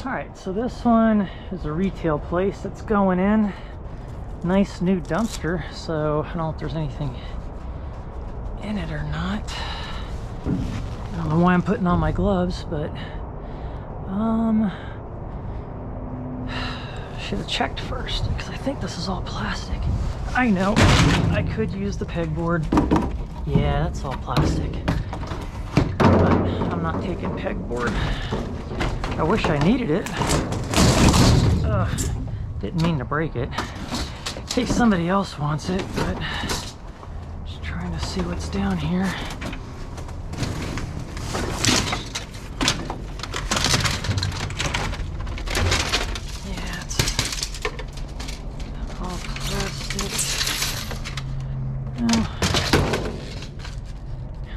Alright, so this one is a retail place that's going in. Nice new dumpster, so I don't know if there's anything in it or not. I don't know why I'm putting on my gloves, but should have checked first because I think this is all plastic. I know I could use the pegboard. Yeah, that's all plastic, but I'm not taking pegboard. I wish I needed it. Didn't mean to break it in case somebody else wants it, but just trying to see what's down here. Yeah, it's all plastic. Oh,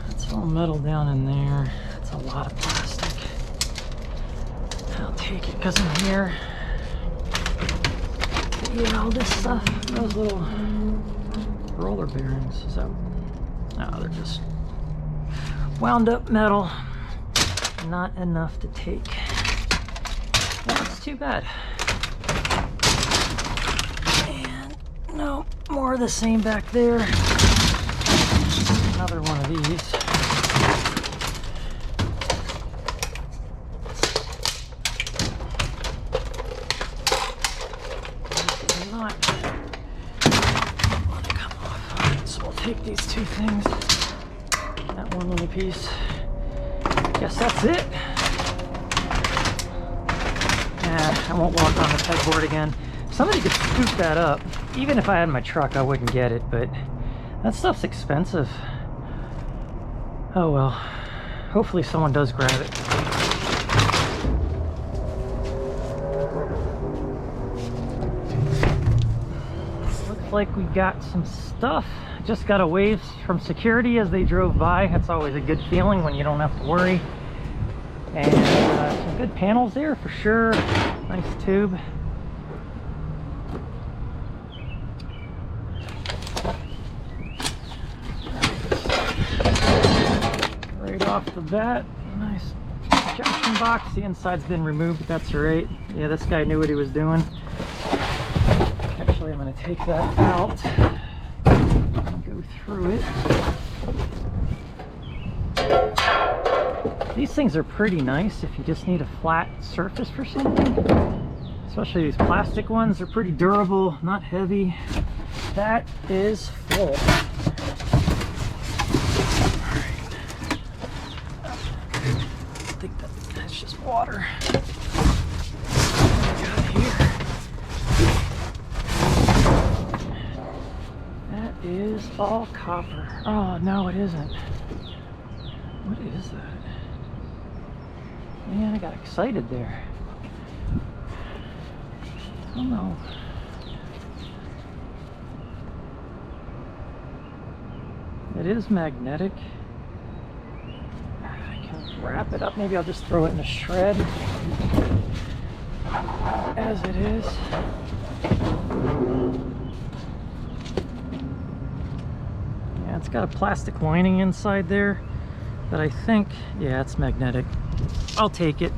it's all metal down in there. That's a lot of plastic. I'll take it because I'm here. Yeah, all this stuff, those little roller bearings, is that? No, they're just wound up metal. Not enough to take. That's too bad. And no, more of the same back there. Another one of these. Take these two things, that one little piece. Guess that's it. Yeah, I won't walk on the pegboard again. Somebody could scoop that up. Even if I had my truck, I wouldn't get it, but that stuff's expensive. Oh well. Hopefully someone does grab it. Looks like we got some stuff. Just got a wave from security as they drove by. That's always a good feeling when you don't have to worry. And some good panels there for sure. Nice tube. Right off the bat, nice junction box. The inside's been removed, but that's all right. Yeah, this guy knew what he was doing. Actually, I'm going to take that out. Through it. These things are pretty nice if you just need a flat surface for something. Especially these plastic ones, they're pretty durable, not heavy. That is full. Alright. I think that's just water. What do we got here? Is all copper. Oh no, it isn't. What is that? Man, I got excited there. I don't know. It is magnetic. I can wrap it up. Maybe I'll just throw it in a shred as it is. It's got a plastic lining inside there, but I think, yeah, it's magnetic. I'll take it,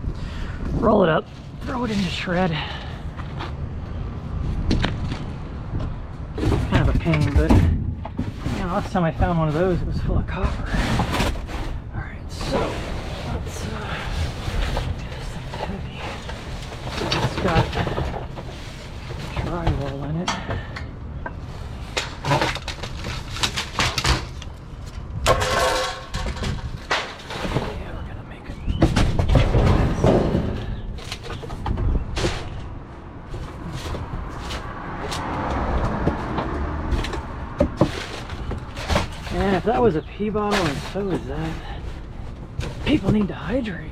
roll it up, throw it in the shred. Kind of a pain, but you know, last time I found one of those, it was full of copper. All right, so let's this thing's heavy. It's got drywall in it. And if that was a pee bottle, and so is that. People need to hydrate.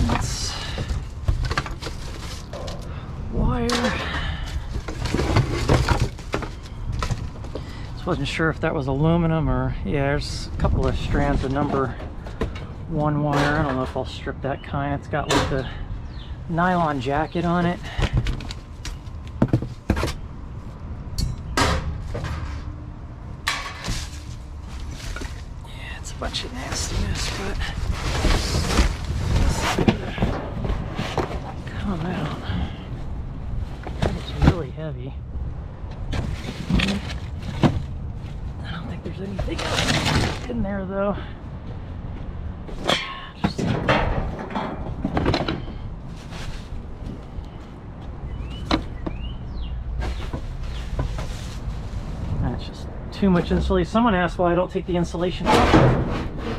That's wire. Just wasn't sure if that was aluminum or, yeah, there's a couple of strands of number 1 wire. I don't know if I'll strip that kind. It's got like the nylon jacket on it. bunch of nastiness, but come out. It's really heavy. I don't think there's anything else in there though. That's just too much insulation. Someone asked why I don't take the insulation off,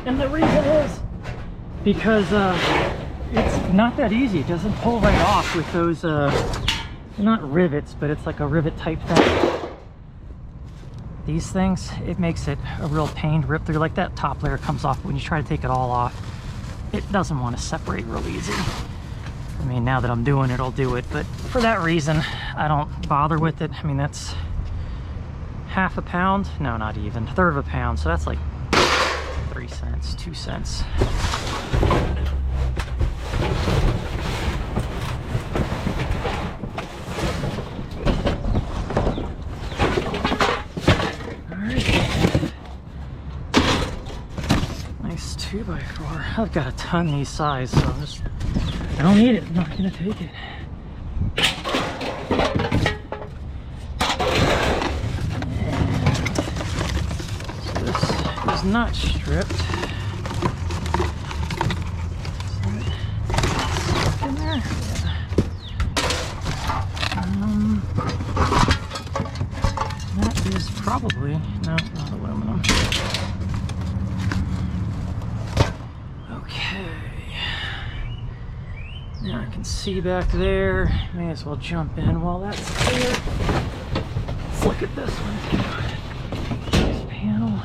and the reason is because it's not that easy. It doesn't pull right off with those not rivets, but it's like a rivet type thing. These things, it makes it a real pain to rip through. Like that top layer comes off when you try to take it all off. It doesn't want to separate real easy. I mean, now that I'm doing it, I'll do it, but for that reason, I don't bother with it. I mean, that's half a pound, no, not even, a third of a pound, so that's like 3 cents, 2 cents. Nice 2x4. I've got a ton these size, so I don't need it. I'm not gonna take it. So this is not stripped. In there? Yeah. That is probably, no, not aluminum. Now I can see back there. May as well jump in while that's clear. Let's look at this one. Nice panel.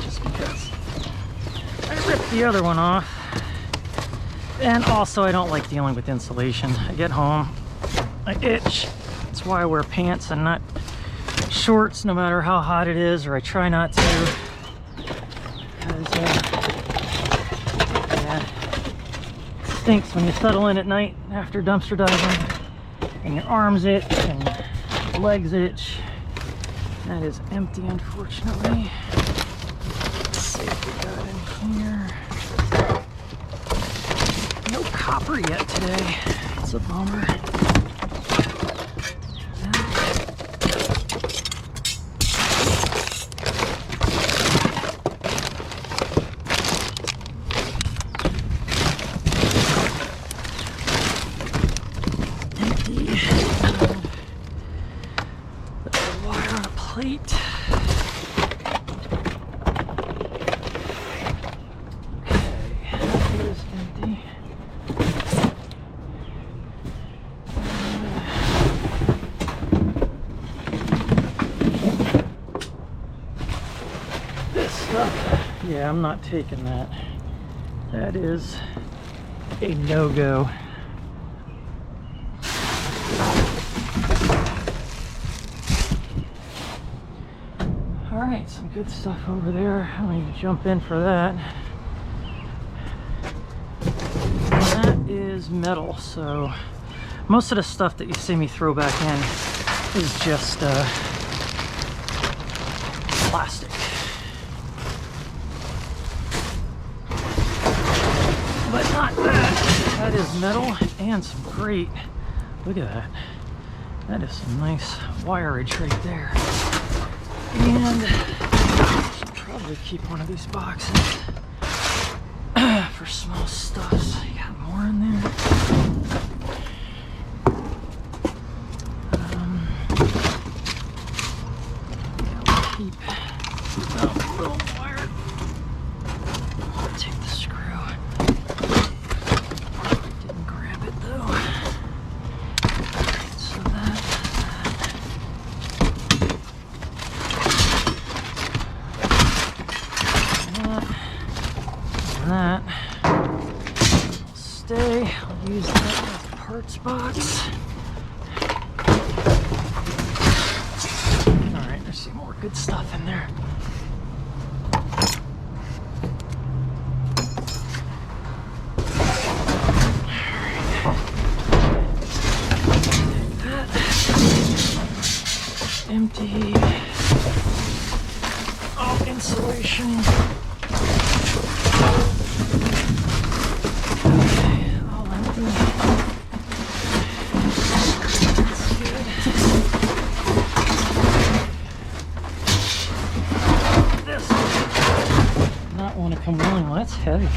Just because I ripped the other one off. And also I don't like dealing with insulation. I get home, I itch. That's why I wear pants and not shorts no matter how hot it is, or I try not to. Yeah, it stinks when you settle in at night after dumpster diving and your arms itch and your legs itch. That is empty, unfortunately. Let's see if we got in here. No copper yet today. It's a bummer. Plate. Okay, that is empty. This stuff, yeah, I'm not taking that. That is a no-go. Alright, some good stuff over there. I'm going to jump in for that. And that is metal, so most of the stuff that you see me throw back in is just plastic. But not that. That is metal and some great, look at that. That is some nice wireage right there. And I should probably keep one of these boxes for small stuff. So you got more in there. I'll keep a little wire. I'll take the screw. Didn't grab it though. So that will stay. I'll use that as a parts box. Alright, there's some more good stuff in there. empty. Oh, insulation. Okay, all empty. That's good. This does not want to come rolling. Well, that's heavy.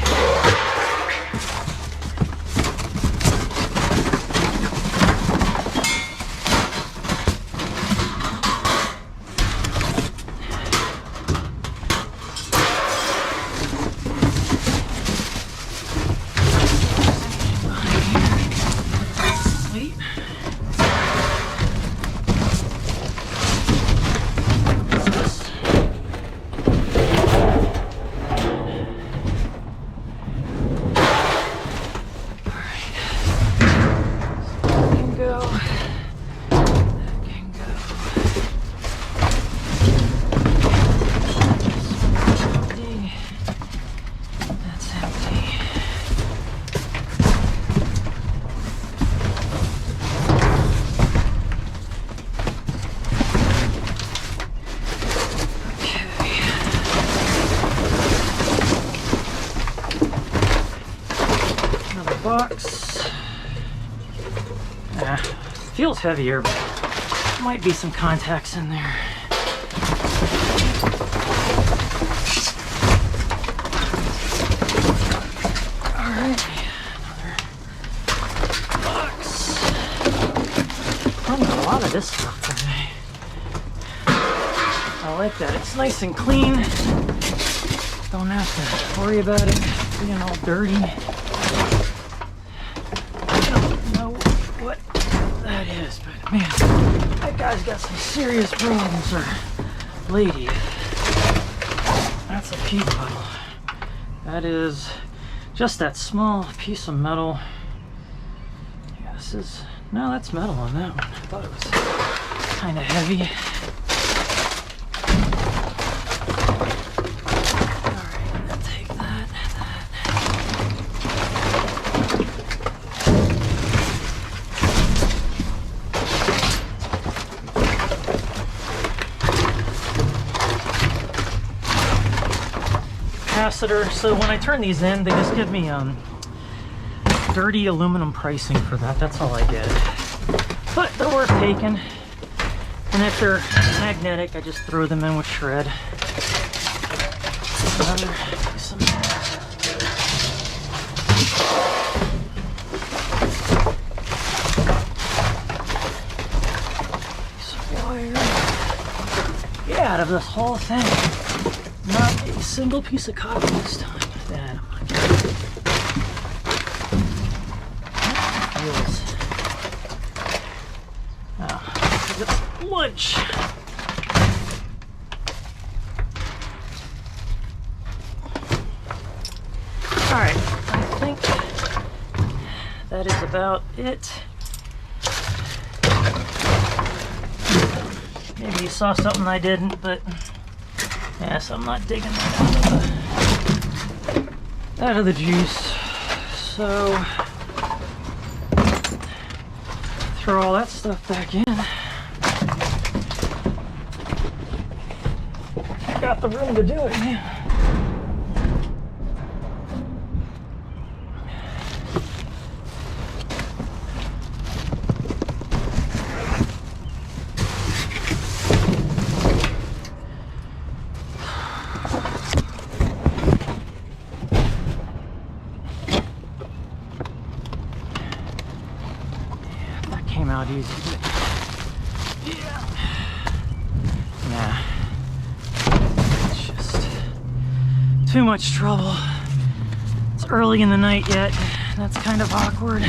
Box. Feels heavier, but might be some contacts in there. Alright, another box. I'm a lot of this stuff today. I like that. It's nice and clean. Don't have to worry about it being all dirty. But man, that guy's got some serious problems, or lady. That's a pea bottle. That is just that small piece of metal. Yeah, this is, no, that's metal on that one. I thought it was kind of heavy. Alright, I'll take that. Capacitor. So when I turn these in, they just give me dirty aluminum pricing for that. That's all I get. But they're worth taking. And if they're magnetic, I just throw them in with shred. Another piece of wire. Get out of this whole thing. Not a single piece of copper this time. That feels. Oh, it's lunch. Alright, I think that is about it. Maybe you saw something I didn't, but yes, I'm not digging that out of the juice. So throw all that stuff back in. Got the room to do it now. Out easy, but yeah, it's just too much trouble. It's early in the night yet. That's kind of awkward.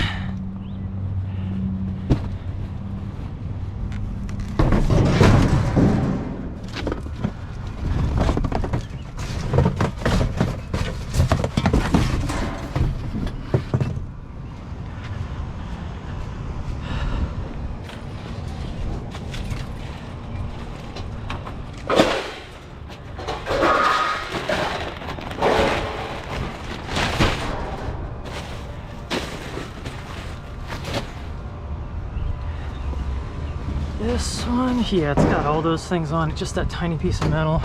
This one, yeah, it's got all those things on it, just that tiny piece of metal.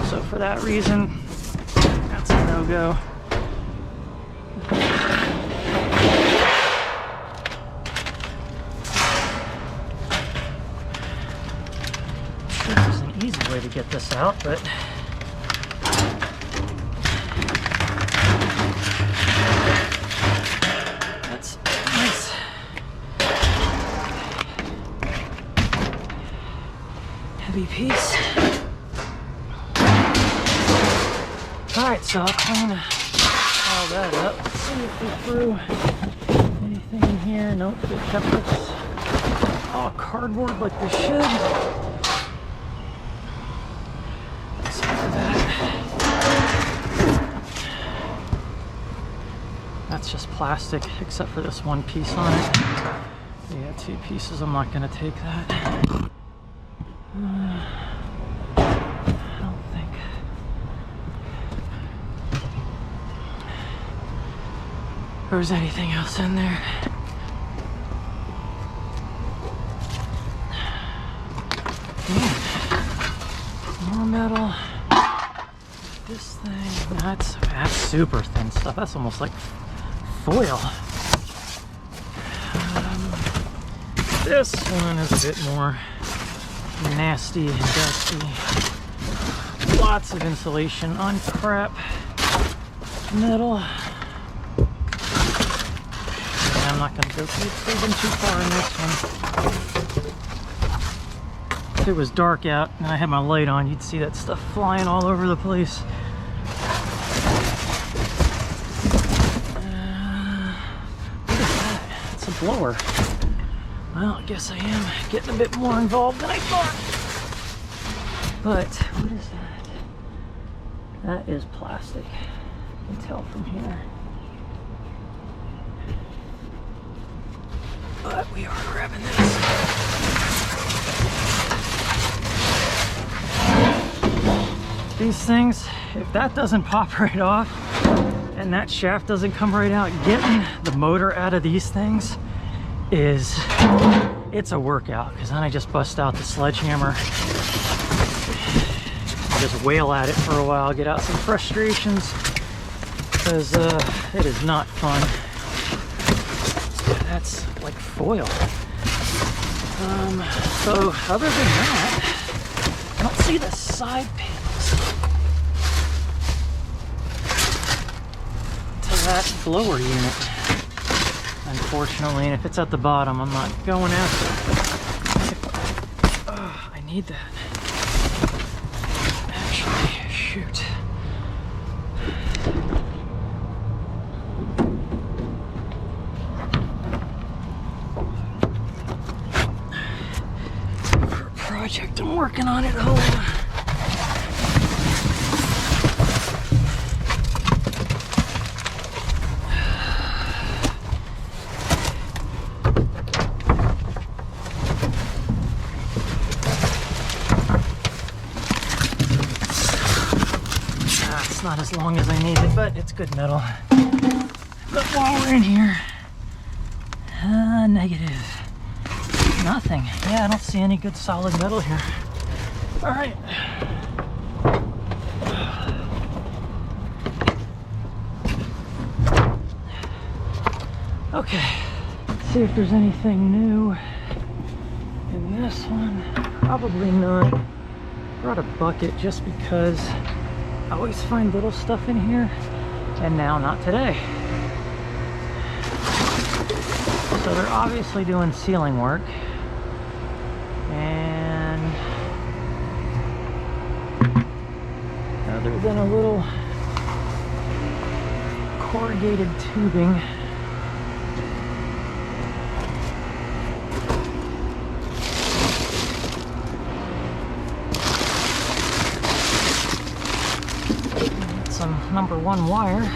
So for that reason, that's a no-go. There's an easy way to get this out, but that's nice. Heavy piece. Alright, so I'll clean all that up. Let's see if we threw anything in here. Nope, they kept this all cardboard like they should. Let's look at that. That's just plastic, except for this one piece on it. Yeah, 2 pieces. I'm not going to take that. I don't think. There's anything else in there. More metal. This thing, that's super thin stuff. That's almost like foil. This one is a bit more nasty and dusty. Lots of insulation on crap metal. And I'm not going to go too far in this one. If it was dark out and I had my light on, you'd see that stuff flying all over the place. What is that? It's a blower. Well, I guess I am getting a bit more involved than I thought. But, what is that? That is plastic. You can tell from here. But we are grabbing this. These things, if that doesn't pop right off and that shaft doesn't come right out, getting the motor out of these things it's a workout, because then I just bust out the sledgehammer, just wail at it for a while, get out some frustrations, because it is not fun. That's like foil. So other than that, I don't see the side panels to that blower unit, unfortunately, and if it's at the bottom, I'm not going after it. I need that. Actually, shoot. For a project I'm working on at home. Not as long as I needed, but it's good metal. But while we're in here, negative. Nothing. Yeah, I don't see any good solid metal here. All right. Okay. Let's see if there's anything new in this one. Probably not. Brought a bucket just because I always find little stuff in here, and now not today. So they're obviously doing ceiling work, and other than a little corrugated tubing, some number 1 wire.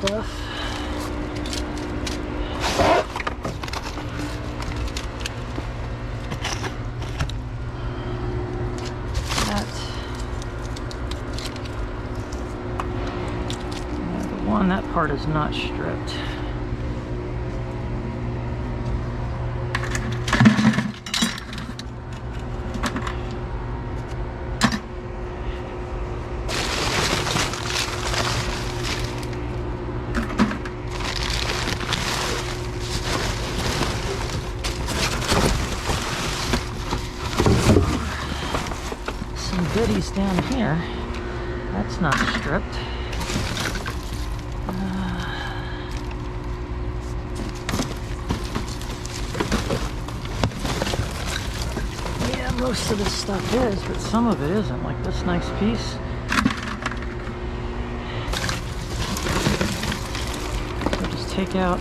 stuff. That part is not stripped. Some goodies down here. That's not stripped. Most of this stuff is, but some of it isn't, like this nice piece. I'll just take out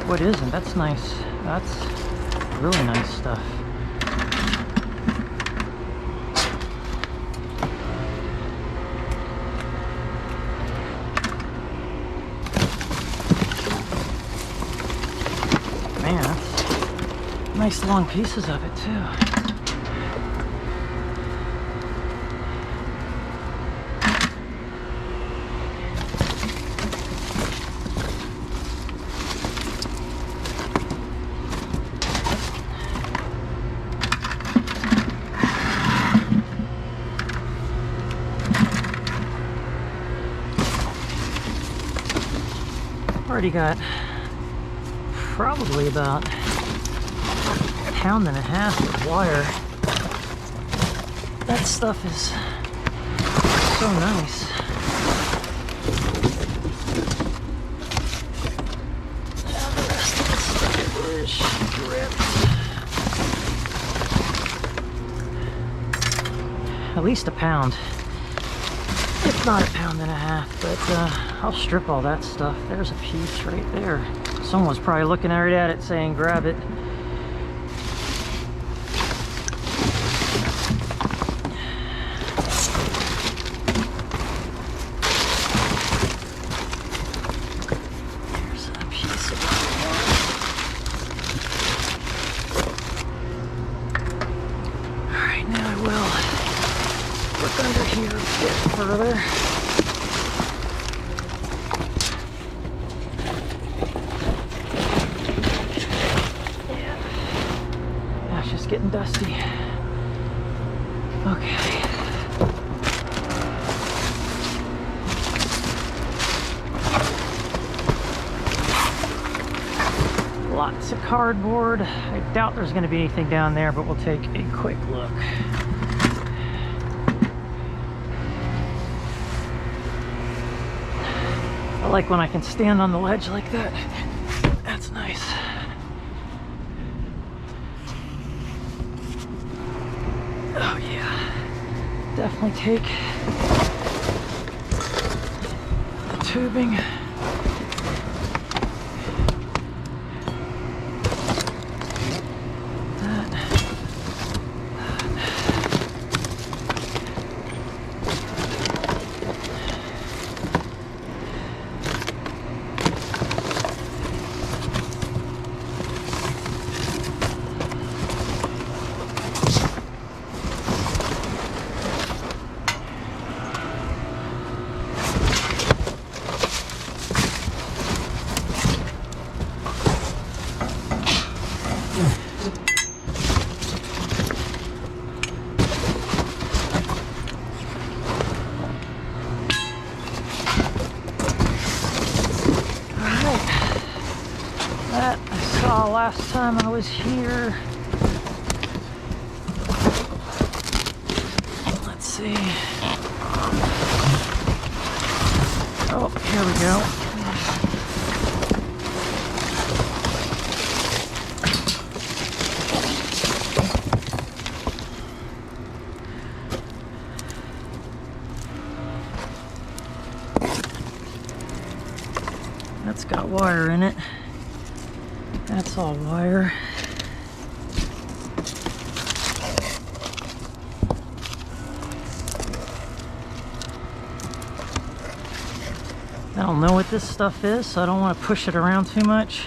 what isn't. That's nice. That's really nice stuff. Man, that's nice long pieces of it too. Already got probably about 1.5 pounds of wire. That stuff is so nice. Now the rest of the stuff is stripped. At least 1 pound, if not 1.5 pounds, but I'll strip all that stuff. There's a piece right there. Someone's probably looking right at it saying, grab it. Here's a piece of it. Alright, now I will look under here a bit further. Getting dusty. Okay. Lots of cardboard. I doubt there's going to be anything down there, but we'll take a quick look. I like when I can stand on the ledge like that. That's nice. Oh yeah, definitely take the tubing. That I saw last time I was here. Let's see. Oh, here we go. That's got wire in it. That's all wire. I don't know what this stuff is, so I don't want to push it around too much.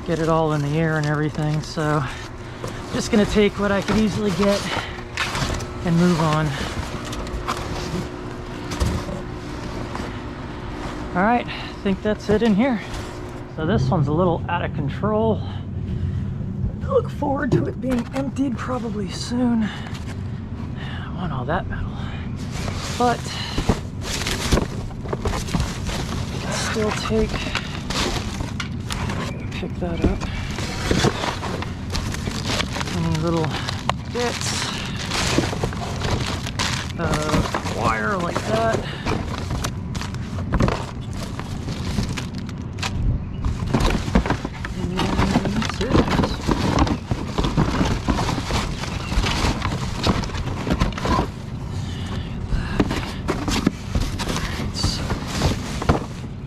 Get it all in the air and everything, so I'm just gonna take what I could easily get and move on. All right, I think that's it in here. So this one's a little out of control. I look forward to it being emptied probably soon. I don't want all that metal, but I can still take, pick that up. Any little bits of wire like that.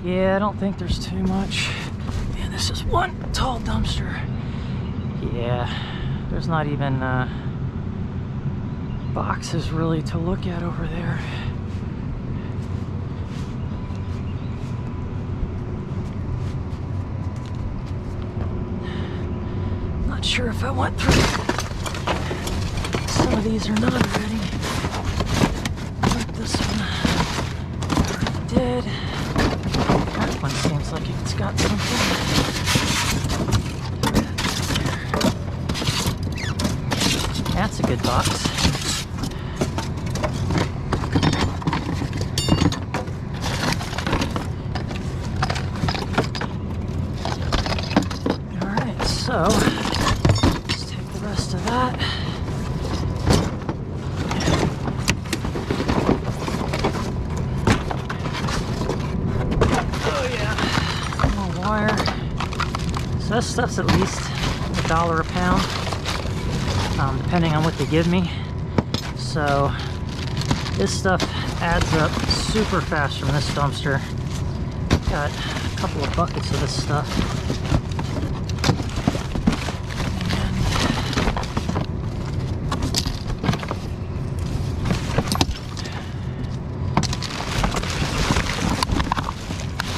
Yeah, I don't think there's too much. Man, this is one tall dumpster. Yeah, there's not even boxes really to look at over there. Not sure if I went through some of these or not already. But this one already did. That one seems like it's got something. That's a good box. Alright, so let's take the rest of that. So this stuff's at least $1 a pound, depending on what they give me. So this stuff adds up super fast from this dumpster. Got a couple of buckets of this stuff.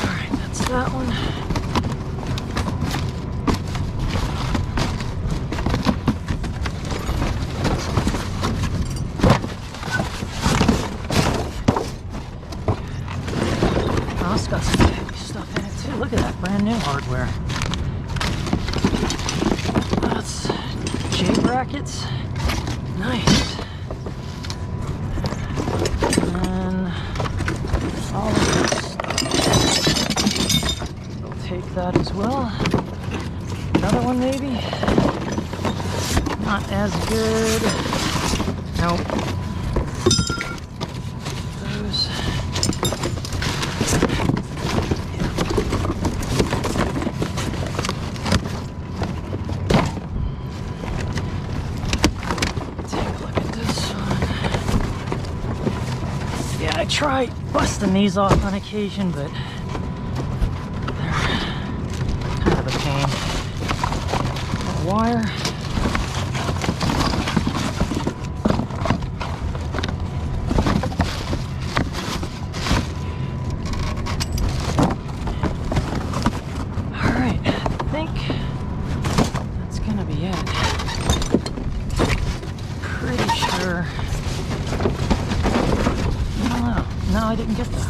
Alright, that's that one. It's got some heavy stuff in it too. Look at that brand new hardware. That's J brackets. Nice. And all of this stuff. We'll take that as well. Another one maybe. Not as good. Nope. Those. I try busting these off on occasion, but they're kind of a pain. Wire. Alright, I think that's gonna be it. Pretty sure. No, I didn't get that.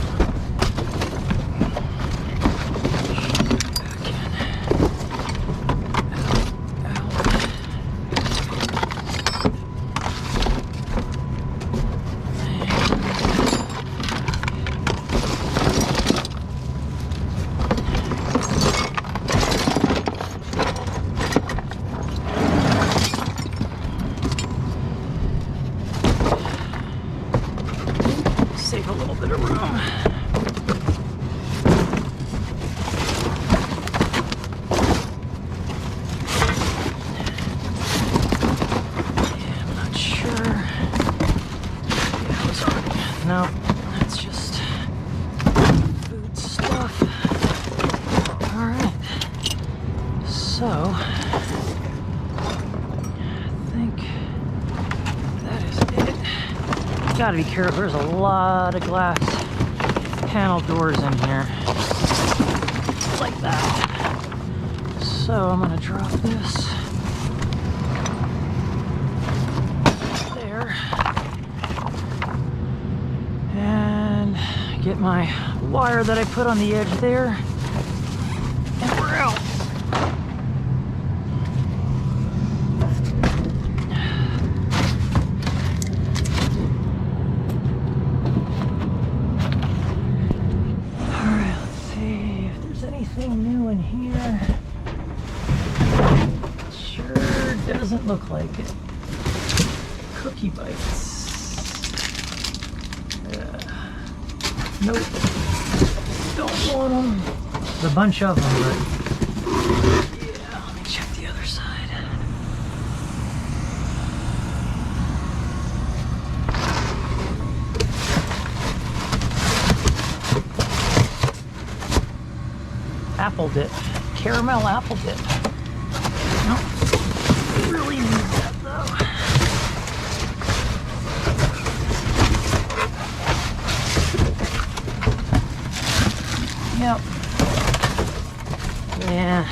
Save a little bit of room. Yeah, I'm not sure. Yeah, those are, no, that's just food stuff. Alright. So I think that is it. Gotta be careful, there's a lot of glass panel doors in here. Like that. So I'm gonna drop this there. And get my wire that I put on the edge there. And we're out. Doesn't look like it. Cookie bites. Nope. Don't want them. There's a bunch of them, but yeah, let me check the other side. Apple dip. Caramel apple dip. Nope. Really need that though. Yep. Yeah.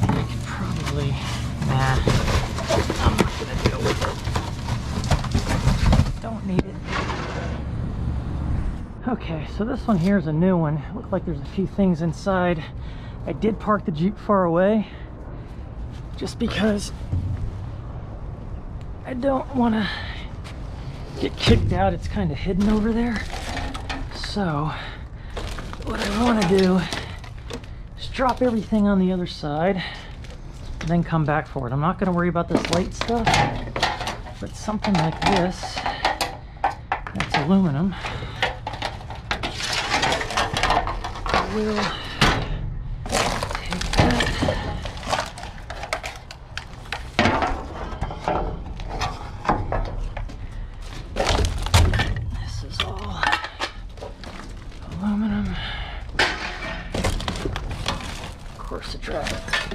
I could probably. Nah. I'm not gonna deal with it. Don't need it. Okay, so this one here is a new one. Looks like there's a few things inside. I did park the Jeep far away just because I don't want to get kicked out. It's kind of hidden over there. So what I want to do is drop everything on the other side and then come back for it. I'm not going to worry about this light stuff, but something like this that's aluminum will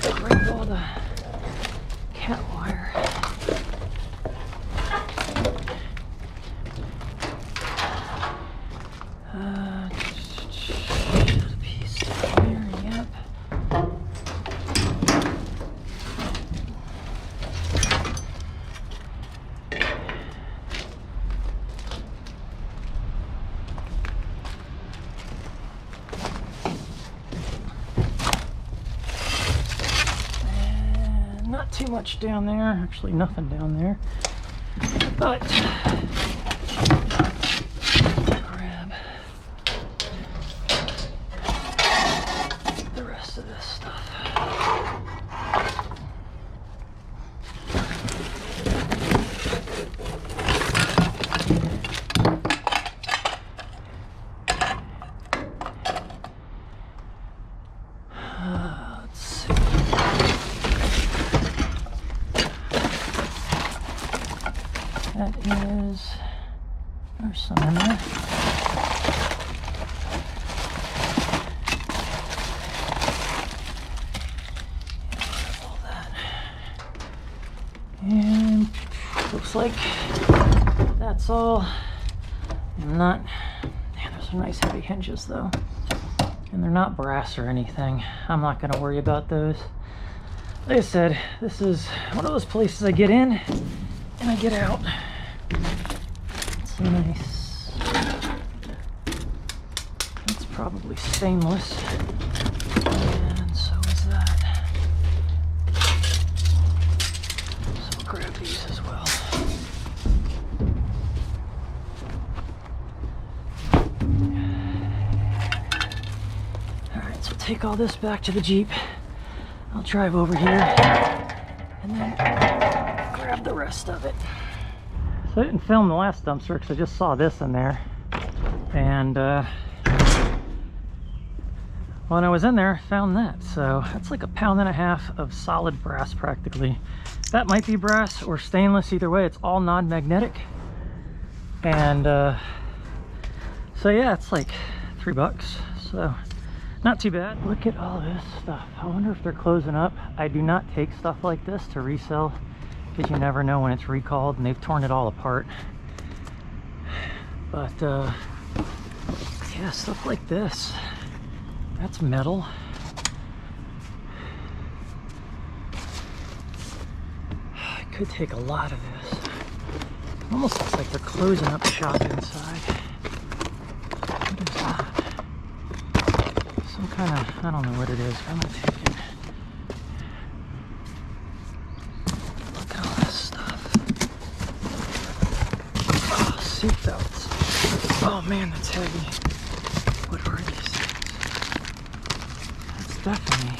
grab all the cat wire. There's a piece down there, yep. Not too much down there, actually nothing down there, but grab the rest of this stuff. Let's see. That is, there's some in there. All that. And looks like that's all. I'm not, man, there's some nice heavy hinges though. And they're not brass or anything. I'm not gonna worry about those. Like I said, this is one of those places I get in and I get out. It's nice. That's probably stainless. And so is that. So I'll grab these as well. Alright, so take all this back to the Jeep. I'll drive over here and then grab the rest of it. So I didn't film the last dumpster because I just saw this in there, and when I was in there I found that. So that's like 1.5 pounds of solid brass practically. That might be brass or stainless, either way it's all non-magnetic. And so yeah, it's like $3, so not too bad. Look at all this stuff. I wonder if they're closing up. I do not take stuff like this to resell because you never know when it's recalled, and they've torn it all apart. But yeah, stuff like this, that's metal. I could take a lot of this. It almost looks like they're closing up shop inside. What is that? Some kind of, I don't know what it is, but I'm gonna take it. Look at all this stuff. Oh, seatbelts. Oh man, that's heavy. What are these things? That's definitely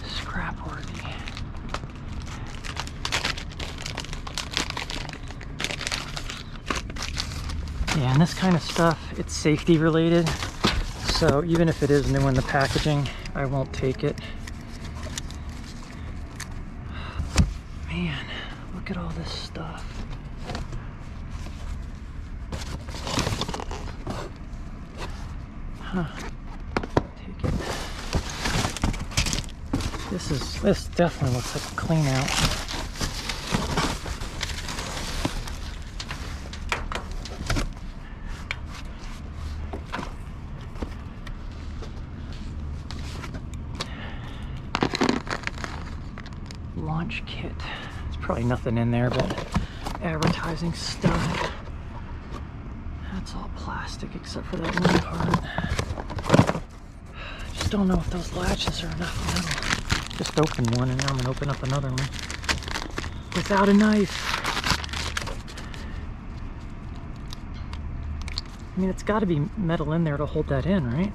scrap worthy. Yeah, and this kind of stuff, it's safety related. So even if it is new in the packaging, I won't take it. Man, look at all this stuff. Huh. Take it. This definitely looks like a clean out. Launch kit. There's probably nothing in there but advertising stuff. That's all plastic except for that one part. I just don't know if those latches are enough metal. Just opened one and now I'm gonna open up another one without a knife. I mean, it's got to be metal in there to hold that in, right?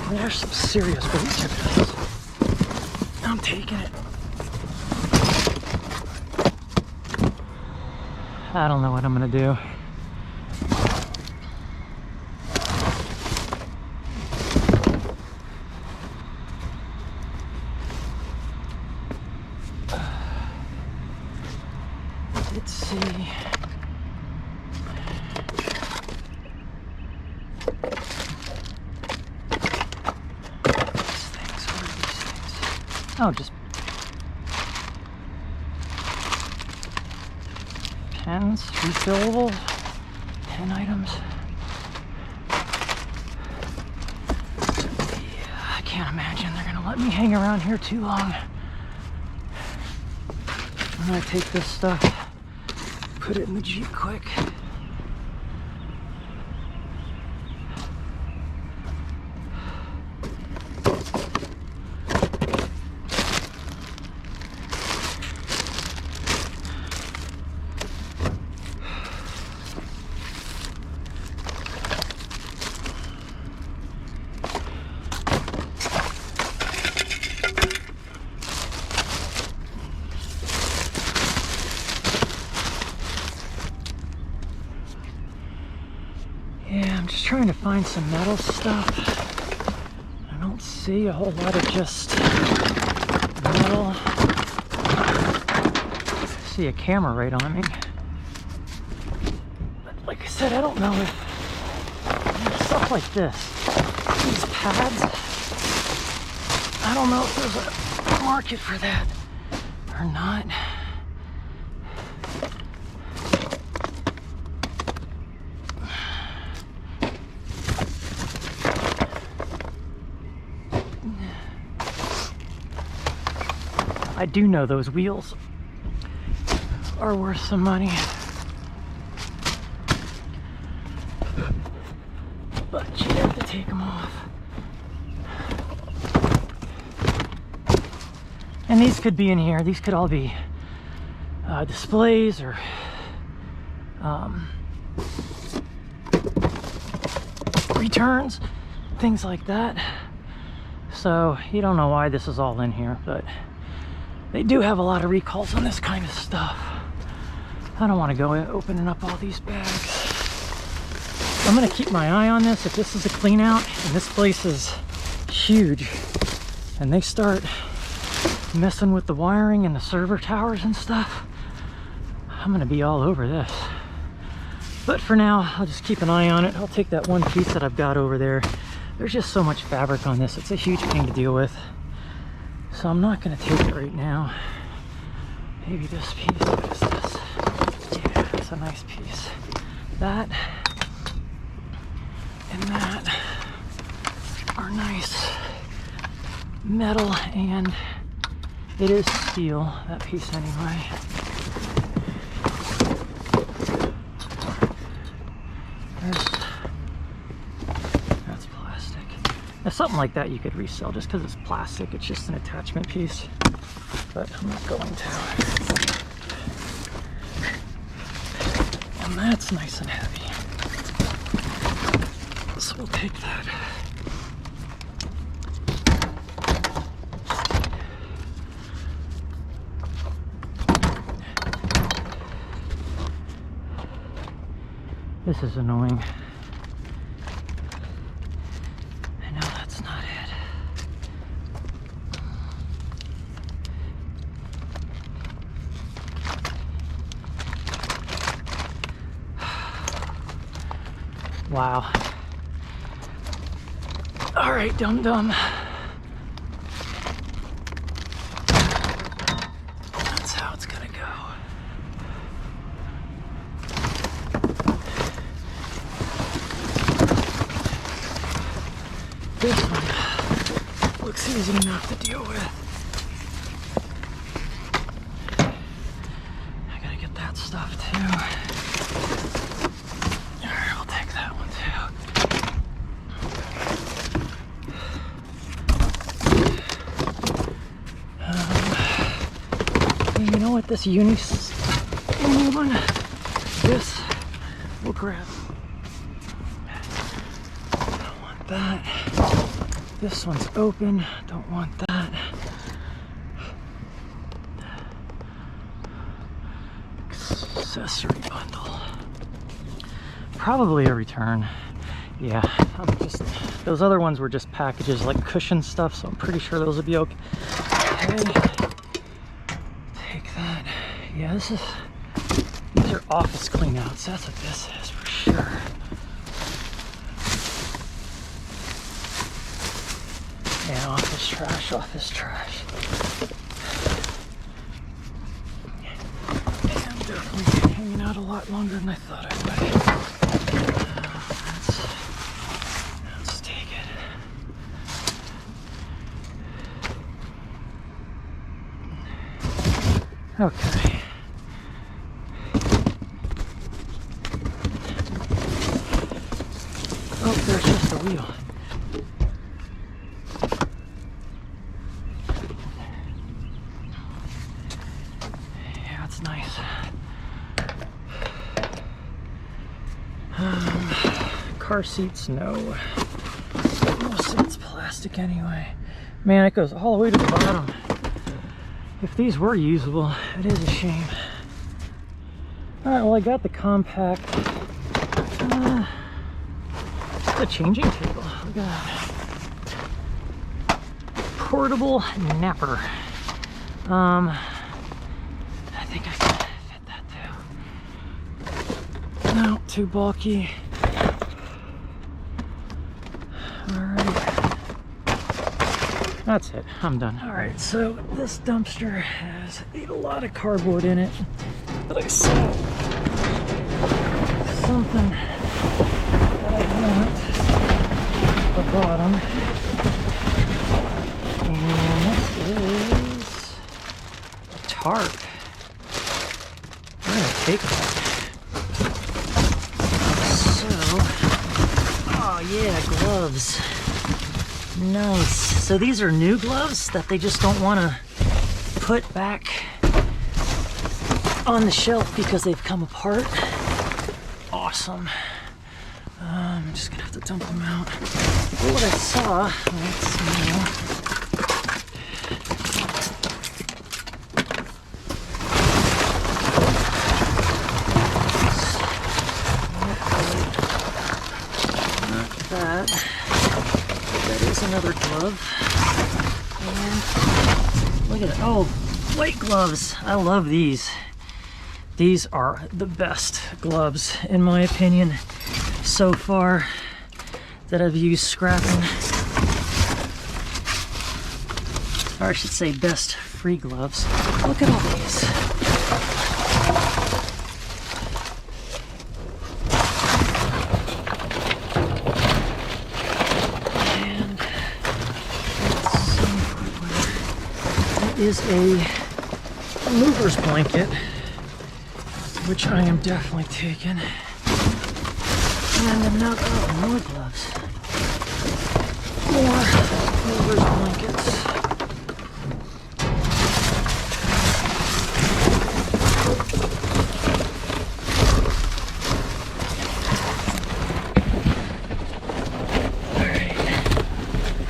There's some serious weight to this. I'm taking it. I don't know what I'm gonna do. Let's see. Oh, just pens, refillable, 10 items. Yeah, I can't imagine they're gonna let me hang around here too long. I'm gonna take this stuff, put it in the Jeep quick. Yeah, I'm just trying to find some metal stuff. I don't see a whole lot of just metal. I see a camera right on me. But like I said, I don't know if stuff like this, these pads, I don't know if there's a market for that or not. I do know those wheels are worth some money, but you have to take them off. And these could be in here. These could all be displays or returns, things like that. So you don't know why this is all in here, but they do have a lot of recalls on this kind of stuff. I don't want to go opening up all these bags. I'm going to keep my eye on this. If this is a clean out, and this place is huge, and they start messing with the wiring and the server towers and stuff, I'm going to be all over this. But for now, I'll just keep an eye on it. I'll take that one piece that I've got over there. there's just so much fabric on this. It's a huge pain to deal with. So I'm not gonna take it right now. Maybe this piece, what is this? Yeah, it's a nice piece. That and that are nice metal, and it is steel, that piece anyway. That's plastic. Now something like that you could resell just because it's plastic. It's just an attachment piece, but I'm not going to. And that's nice and heavy. So we'll take that. This is annoying. I know that's not it. Wow. All right, dum-dum. That's how it's gonna go. This one looks easy enough to deal with. I gotta get that stuff too. Alright, we'll take that one too. You know what, this uni one, this we'll grab. Don't want that. This one's open, don't want that. Accessory bundle. Probably a return. Yeah, those other ones were just packages like cushion stuff, so I'm pretty sure those would be okay. Take that. Yeah, these are office cleanouts. That's what this is for sure. Yeah, office trash, office trash. Yeah, I'm definitely hanging out a lot longer than I thought I would. Let's take it. Okay. Oh, there's just a wheel. Nice. Car seats, no. Most of it's plastic anyway. Man, it goes all the way to the bottom. If these were usable, it is a shame. Alright, well I got the compact. The changing table. Look at that. Portable napper. I think I can fit that too. No, too bulky. Alright. That's it. I'm done. Alright, so this dumpster has a lot of cardboard in it. But I saw something that I want at the bottom. And this is a tarp. I'm gonna take that. So, oh yeah, gloves. Nice. So these are new gloves that they just don't want to put back on the shelf because they've come apart. Awesome. I'm just gonna have to dump them out. But what I saw, let's see. That is another glove. And look at it. Oh, white gloves. I love these. These are the best gloves in my opinion so far. that I've used scrapping. Or I should say best free gloves. Look at all these. And let's see where that is a mover's blanket, which I am definitely taking. And another, oh, more gloves. More mover's blankets.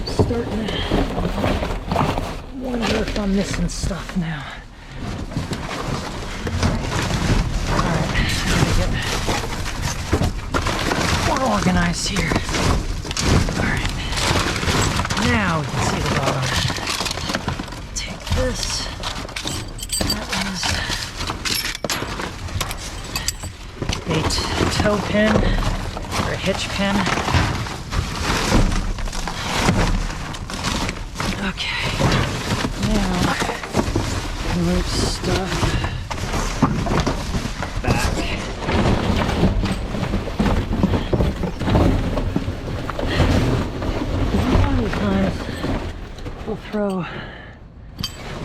Starting to wonder if I'm missing stuff now. Alright, I gotta get more organized here. Alright, now we can see the bottom. Take this. That is a toe pin, or a hitch pin. Okay, now move stuff back. A lot of times we'll throw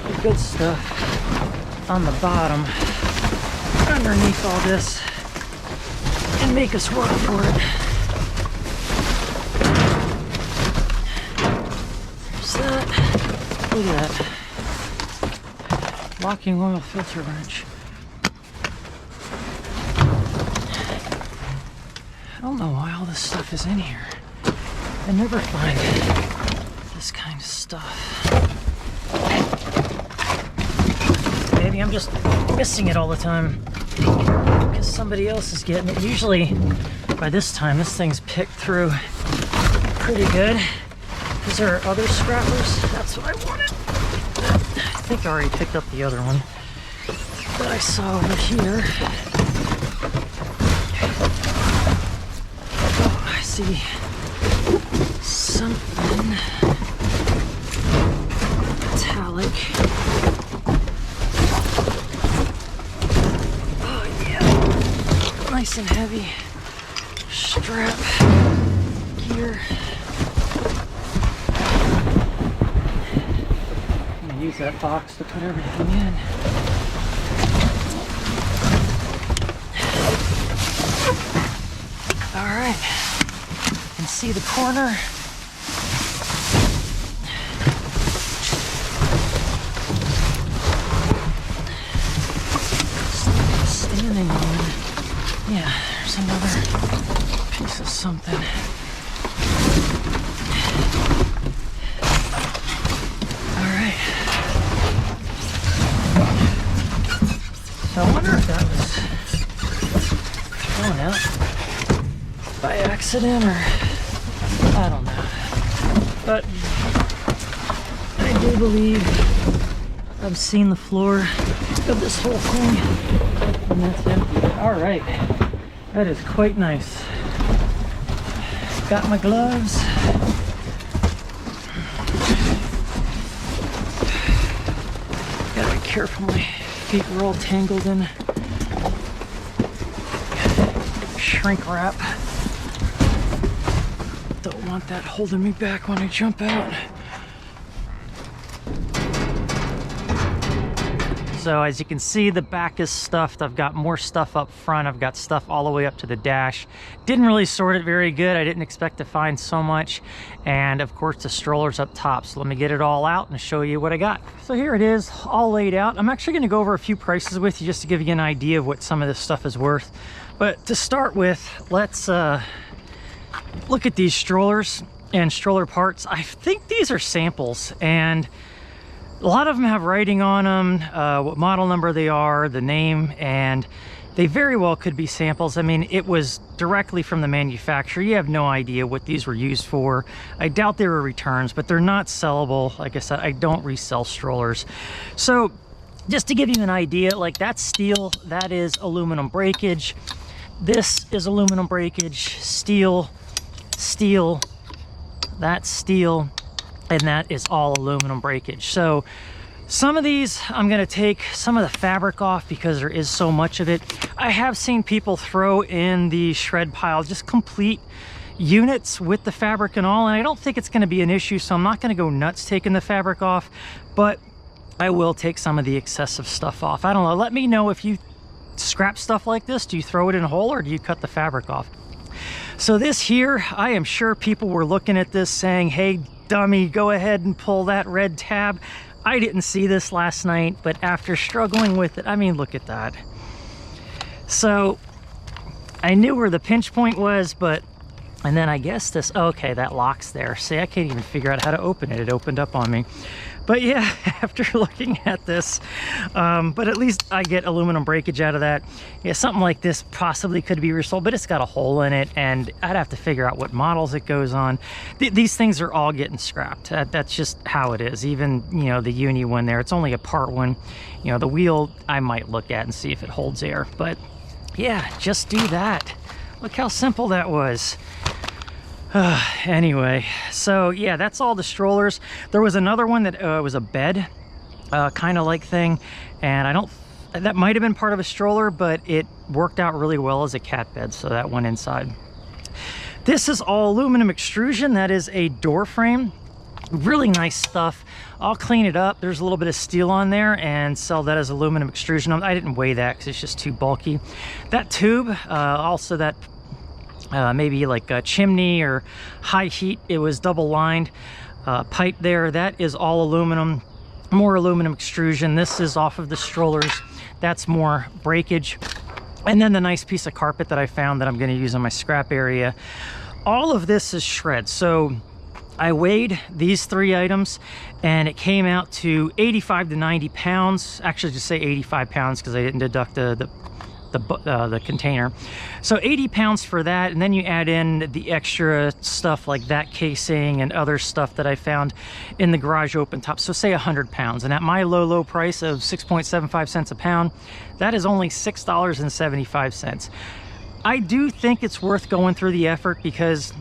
the good stuff on the bottom underneath all this and make us work for it. Look at that. Locking oil filter wrench. I don't know why all this stuff is in here. I never find this kind of stuff. Maybe I'm just missing it all the time because somebody else is getting it. Usually by this time this thing's picked through pretty good. Is there other scrappers? That's what I wanted. I think I already picked up the other one that I saw over here. Oh, I see something metallic. Oh yeah, nice and heavy strap gear. Use that box to put everything in. All right, you can see the corner. Standing on. Yeah, there's another piece of something. I wonder if that was thrown out by accident or I don't know. But I do believe I've seen the floor of this whole thing and that's empty. Alright, that is quite nice. Got my gloves. Gotta be careful, my feet are all tangled in shrink wrap. Don't want that holding me back when I jump out. So as you can see, the back is stuffed. I've got more stuff up front. I've got stuff all the way up to the dash. Didn't really sort it very good. I didn't expect to find so much. And of course the stroller's up top. So let me get it all out and show you what I got. So here it is, all laid out. I'm actually gonna go over a few prices with you just to give you an idea of what some of this stuff is worth. But to start with, let's look at these strollers and stroller parts. I think these are samples, and a lot of them have writing on them, what model number they are, the name, and they very well could be samples. I mean, it was directly from the manufacturer. You have no idea what these were used for. I doubt they were returns, but they're not sellable. Like I said, I don't resell strollers. So just to give you an idea, like that's steel, that is aluminum breakage. This is aluminum breakage, steel. steel, that's steel, and that is all aluminum breakage. So some of these, I'm going to take some of the fabric off because there is so much of it. I have seen people throw in the shred pile just complete units with the fabric and all, and I don't think it's going to be an issue, so I'm not going to go nuts taking the fabric off, but I will take some of the excessive stuff off. I don't know. Let me know if you scrap stuff like this. Do you throw it in a hole or do you cut the fabric off? So this here, I am sure people were looking at this saying, hey, dummy, go ahead and pull that red tab. I didn't see this last night, but after struggling with it, I mean, look at that. So I knew where the pinch point was, but, and then I guess this, okay, that locks there. See, I can't even figure out how to open it. It opened up on me. But yeah, after looking at this, but at least I get aluminum breakage out of that. Yeah, something like this possibly could be resold, but it's got a hole in it, and I'd have to figure out what models it goes on. These things are all getting scrapped. That's just how it is. Even, you know, the uni one there, it's only a part one. You know, the wheel I might look at and see if it holds air, but yeah, just do that. Look how simple that was. Anyway, so yeah, that's all the strollers. There was another one that was a bed kind of like thing, and I don't, that might have been part of a stroller, but it worked out really well as a cat bed, so that went inside. This is all aluminum extrusion. That is a door frame. Really nice stuff. I'll clean it up. There's a little bit of steel on there and sell that as aluminum extrusion. I didn't weigh that because it's just too bulky. That tube, also that maybe like a chimney or high heat, it was double lined pipe there. That is all aluminum, more aluminum extrusion. This is off of the strollers. That's more breakage. And then the nice piece of carpet that I found that I'm going to use on my scrap area. All of this is shred. So I weighed these 3 items and it came out to 85 to 90 pounds. Actually, just say 85 pounds because I didn't deduct the container. So 80 pounds for that, and then you add in the extra stuff like that casing and other stuff that I found in the garage open top. So say 100 pounds, and at my low price of 6.75 cents a pound, that is only $6.75. I do think it's worth going through the effort because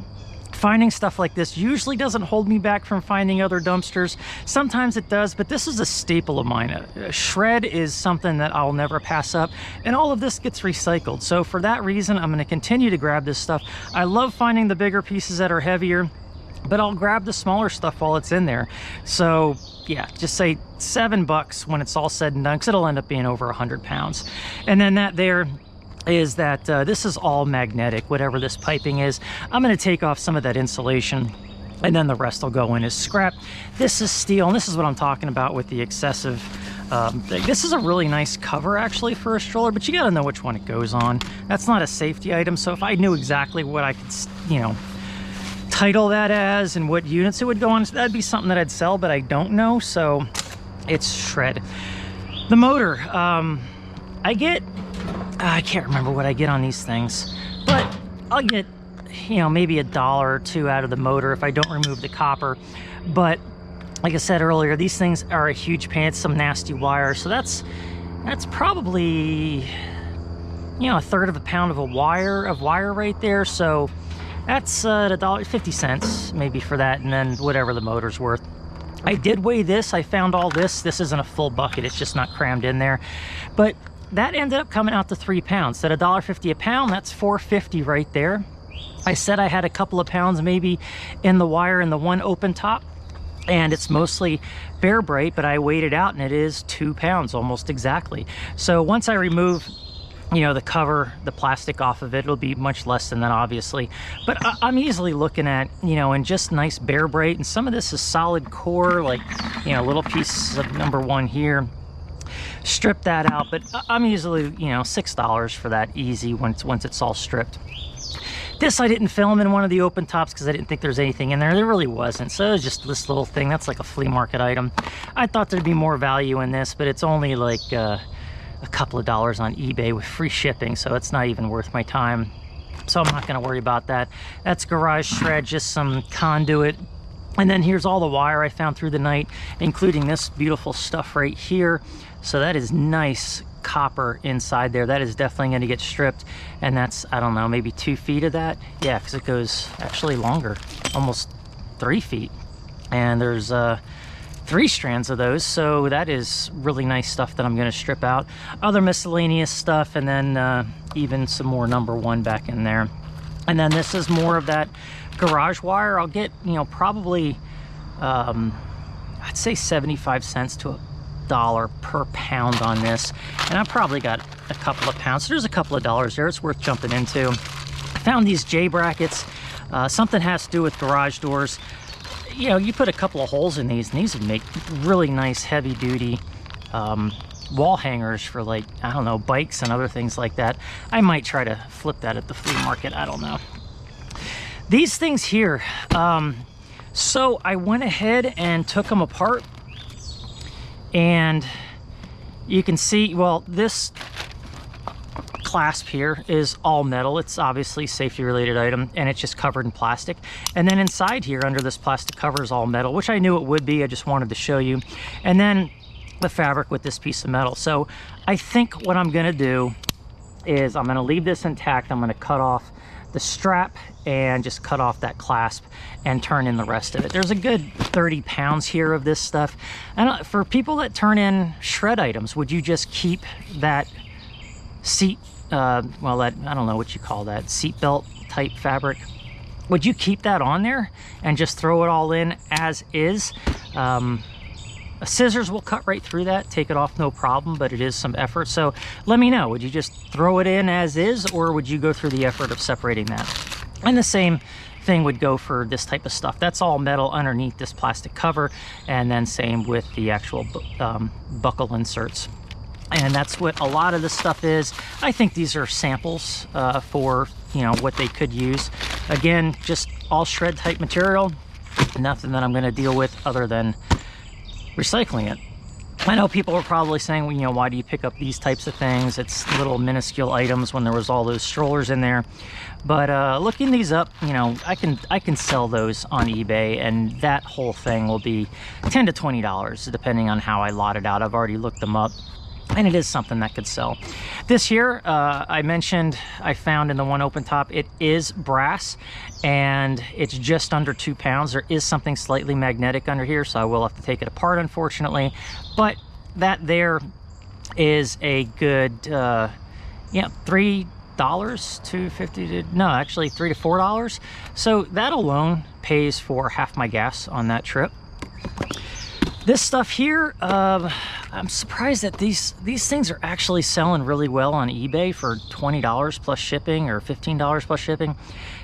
finding stuff like this usually doesn't hold me back from finding other dumpsters. Sometimes it does, but this is a staple of mine. A shred is something that I'll never pass up, and all of this gets recycled. So for that reason, I'm going to continue to grab this stuff. I love finding the bigger pieces that are heavier, but I'll grab the smaller stuff while it's in there. So yeah, just say $7 when it's all said and done, because it'll end up being over 100 pounds. And then that there is that this is all magnetic, whatever this piping is. I'm going to take off some of that insulation, and then the rest will go in as scrap. This is steel, and this is what I'm talking about with the excessive thing. This is a really nice cover actually for a stroller, but you got to know which one it goes on. That's not a safety item, so if I knew exactly what I could, you know, title that as and what units it would go on, that'd be something that I'd sell, but I don't know, so it's shred. The motor, I can't remember what I get on these things, but I'll get, you know, maybe $1 or $2 out of the motor if I don't remove the copper. But like I said earlier, these things are a huge pain. It's some nasty wire, so that's probably, you know, 1/3 of a pound of wire right there. So that's $1.50 maybe for that, and then whatever the motor's worth. I did weigh this. I found all this. This isn't a full bucket. It's just not crammed in there, but that ended up coming out to 3 pounds. At $1.50 a pound, that's $4.50 right there. I said I had a couple of pounds maybe in the wire in the one open top, and it's mostly bare bright, but I weighed it out and it is 2 pounds almost exactly. So once I remove, you know, the cover, the plastic off of it, it'll be much less than that obviously, but I'm easily looking at, you know, and just nice bare bright, and some of this is solid core, like, you know, little pieces of #1 here. Strip that out, but I'm usually, you know, $6 for that easy once it's all stripped. This I didn't film in one of the open tops because I didn't think there's anything in there. There really wasn't, so it was just this little thing. That's like a flea market item. I thought there'd be more value in this, but it's only like a couple of dollars on eBay with free shipping, so it's not even worth my time. So I'm not going to worry about that. That's garage shred, just some conduit. And then here's all the wire I found through the night, including this beautiful stuff right here. So that is nice copper inside there. That is definitely going to get stripped, and that's, I don't know, maybe 2 feet of that. Yeah, because it goes actually longer, almost 3 feet, and there's 3 strands of those, so that is really nice stuff that I'm going to strip out. Other miscellaneous stuff, and then even some more number 1 back in there. And then this is more of that garage wire. I'll get, you know, probably I'd say 75 cents to $1 per pound on this, and I've probably got a couple of pounds, so there's a couple of dollars there. It's worth jumping into. I found these J brackets. Something has to do with garage doors. You know, you put a couple of holes in these, and these would make really nice heavy duty wall hangers for, like, I don't know, bikes and other things like that. I might try to flip that at the flea market, I don't know. These things here, so I went ahead and took them apart, and you can see, well, this clasp here is all metal. It's obviously a safety related item, and it's just covered in plastic. And then inside here under this plastic cover is all metal, which I knew it would be. I just wanted to show you. And then the fabric with this piece of metal. So I think what I'm going to do is I'm going to leave this intact. I'm going to cut off the strap and just cut off that clasp and turn in the rest of it. There's a good 30 pounds here of this stuff. And for people that turn in shred items, would you just keep that seat, well, that, I don't know what you call that, seat belt type fabric? Would you keep that on there and just throw it all in as is? Scissors will cut right through that, take it off no problem, but it is some effort. So let me know, would you just throw it in as is, or would you go through the effort of separating that? And the same thing would go for this type of stuff. That's all metal underneath this plastic cover, and then same with the actual buckle inserts. And that's what a lot of this stuff is. I think these are samples for, you know, what they could use. Again, just all shred type material, nothing that I'm going to deal with other than recycling it. I know people are probably saying, well, you know, why do you pick up these types of things? It's little minuscule items when there was all those strollers in there. But looking these up, you know, I can sell those on eBay, and that whole thing will be $10 to $20 depending on how I lot it out. I've already looked them up, and it is something that could sell. This here, I mentioned I found in the one open top, it is brass, and it's just under 2 pounds. There is something slightly magnetic under here, so I will have to take it apart, unfortunately. But that there is a good, yeah, $3 to $50 to, no, actually $3 to $4. So that alone pays for half my gas on that trip. This stuff here, I'm surprised that these things are actually selling really well on eBay for $20 plus shipping, or $15 plus shipping.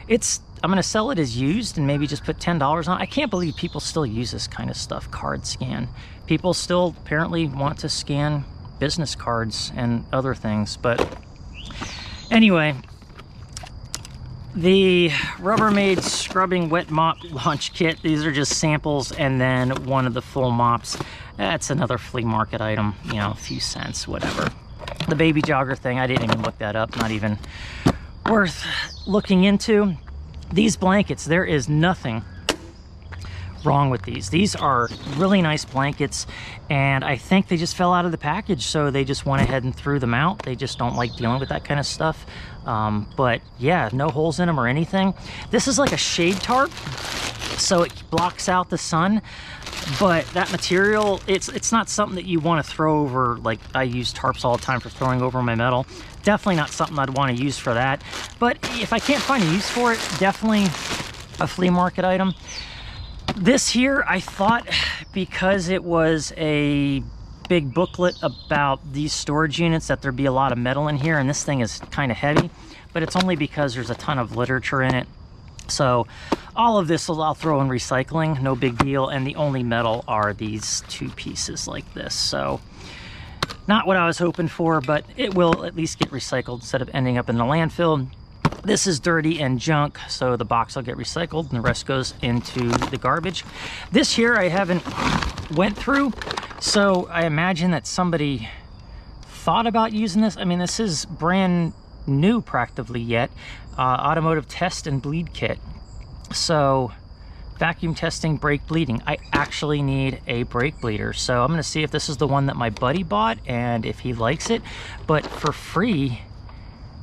I'm going to sell it as used and maybe just put $10 on. I can't believe people still use this kind of stuff, card scan. People still apparently want to scan business cards and other things. But anyway, the Rubbermaid scrubbing wet mop launch kit, these are just samples, and then one of the full mops. That's another flea market item, you know, a few cents, whatever. The baby jogger thing, I didn't even look that up, not even worth looking into. These blankets, there is nothing wrong with these. These are really nice blankets, and I think they just fell out of the package, so they just went ahead and threw them out. They just don't like dealing with that kind of stuff. But yeah, no holes in them or anything. This is like a shade tarp, so it blocks out the sun, but that material, it's not something that you want to throw over. Like, I use tarps all the time for throwing over my metal. Definitely not something I'd want to use for that. But if I can't find a use for it, definitely a flea market item. This here, I thought, because it was a big booklet about these storage units, that there'd be a lot of metal in here, and this thing is kind of heavy, but it's only because there's a ton of literature in it. So all of this I'll throw in recycling, no big deal, and the only metal are these 2 pieces like this. So not what I was hoping for, but it will at least get recycled instead of ending up in the landfill. This is dirty and junk, so the box will get recycled and the rest goes into the garbage. This here I haven't went through, so I imagine that somebody thought about using this. I mean, this is brand new practically yet. Automotive test and bleed kit. So vacuum testing brake bleeding. I actually need a brake bleeder, so I'm gonna see if this is the one that my buddy bought and if he likes it. But for free,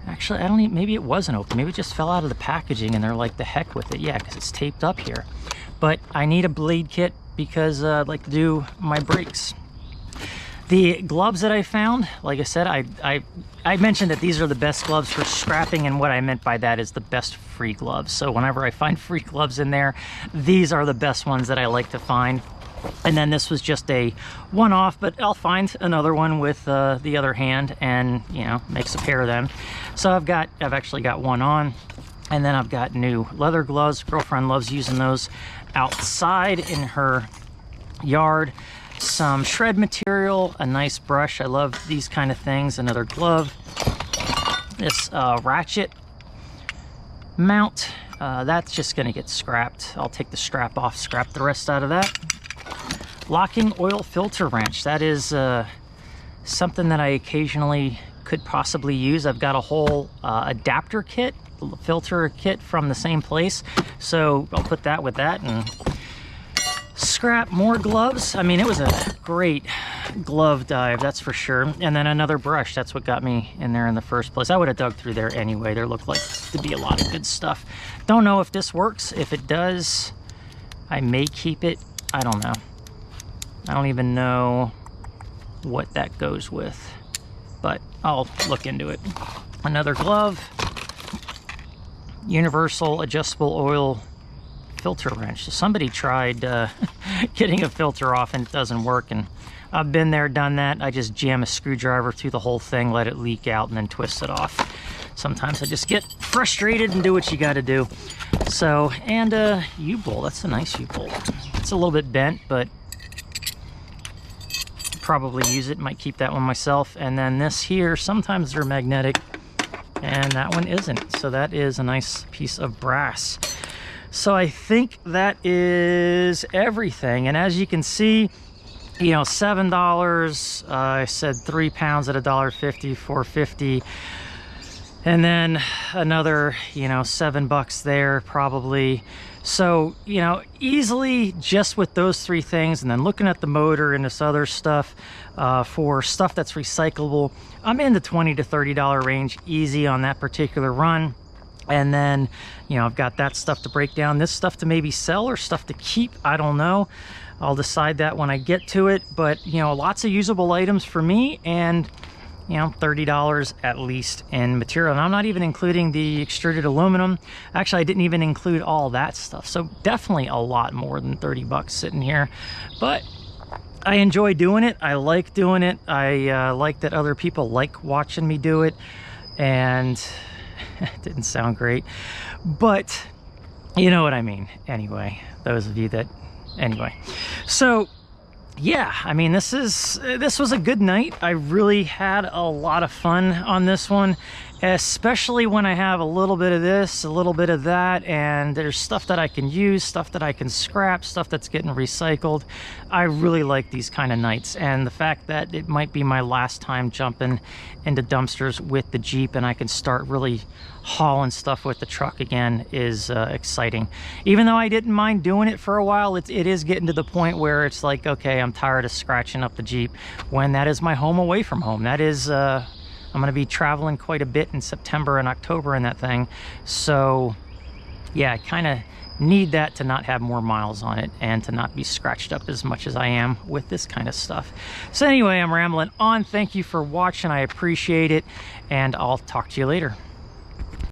actually, I don't even, maybe it wasn't open, maybe it just fell out of the packaging and they're like, the heck with it. Yeah, because it's taped up here. But I need a blade kit because I'd like to do my brakes. The gloves that I found, like I said, I mentioned that these are the best gloves for scrapping, and what I meant by that is the best free gloves. So whenever I find free gloves in there, these are the best ones that I like to find. And then this was just a one-off, but I'll find another one with the other hand and, you know, makes a pair of them. So I've actually got one on, and then I've got new leather gloves. Girlfriend loves using those outside in her yard. Some shred material, a nice brush. I love these kind of things. Another glove. This ratchet mount. That's just gonna get scrapped. I'll take the strap off, scrap the rest out of that. Locking oil filter wrench. That is something that I occasionally could possibly use. I've got a whole adapter kit, filter kit from the same place. So I'll put that with that and scrap more gloves. I mean, it was a great glove dive, that's for sure. And then another brush. That's what got me in there in the first place. I would have dug through there anyway. There looked like to be a lot of good stuff. Don't know if this works. If it does, I may keep it. I don't know. I don't even know what that goes with, but I'll look into it. Another glove. Universal adjustable oil filter wrench. So somebody tried getting a filter off and it doesn't work, and I've been there, done that. I just jam a screwdriver through the whole thing, let it leak out, and then twist it off. Sometimes I just get frustrated and do what you got to do. So, and a U-bolt. That's a nice U-bolt. It's a little bit bent, but probably use it. Might keep that one myself. And then this here, sometimes they're magnetic and that one isn't. So that is a nice piece of brass. So I think that is everything. And as you can see, you know, $7. I said 3 pounds at $1.50, $4.50. And then another, you know, $7 there probably. So, you know, easily just with those three things, and then looking at the motor and this other stuff, for stuff that's recyclable, I'm in the $20 to $30 range easy on that particular run. And then, you know, I've got that stuff to break down, this stuff to maybe sell or stuff to keep. I don't know. I'll decide that when I get to it. But, you know, lots of usable items for me, and, you know, $30 at least in material. And I'm not even including the extruded aluminum. Actually, I didn't even include all that stuff. So definitely a lot more than $30 sitting here. But I enjoy doing it. I like doing it. I like that other people like watching me do it. And it didn't sound great, but you know what I mean. Anyway, those of you that, anyway. So yeah, I mean, this was a good night. I really had a lot of fun on this one, especially when I have a little bit of this, a little bit of that, and there's stuff that I can use, stuff that I can scrap, stuff that's getting recycled. I really like these kind of nights, and the fact that it might be my last time jumping into dumpsters with the Jeep and I can start really hauling stuff with the truck again is exciting. Even though I didn't mind doing it for a while, it is getting to the point where it's like, okay, I'm tired of scratching up the Jeep when that is my home away from home. That is, I'm going to be traveling quite a bit in September and October in that thing. So yeah, I kind of need that to not have more miles on it and to not be scratched up as much as I am with this kind of stuff. So anyway, I'm rambling on. Thank you for watching. I appreciate it, and I'll talk to you later.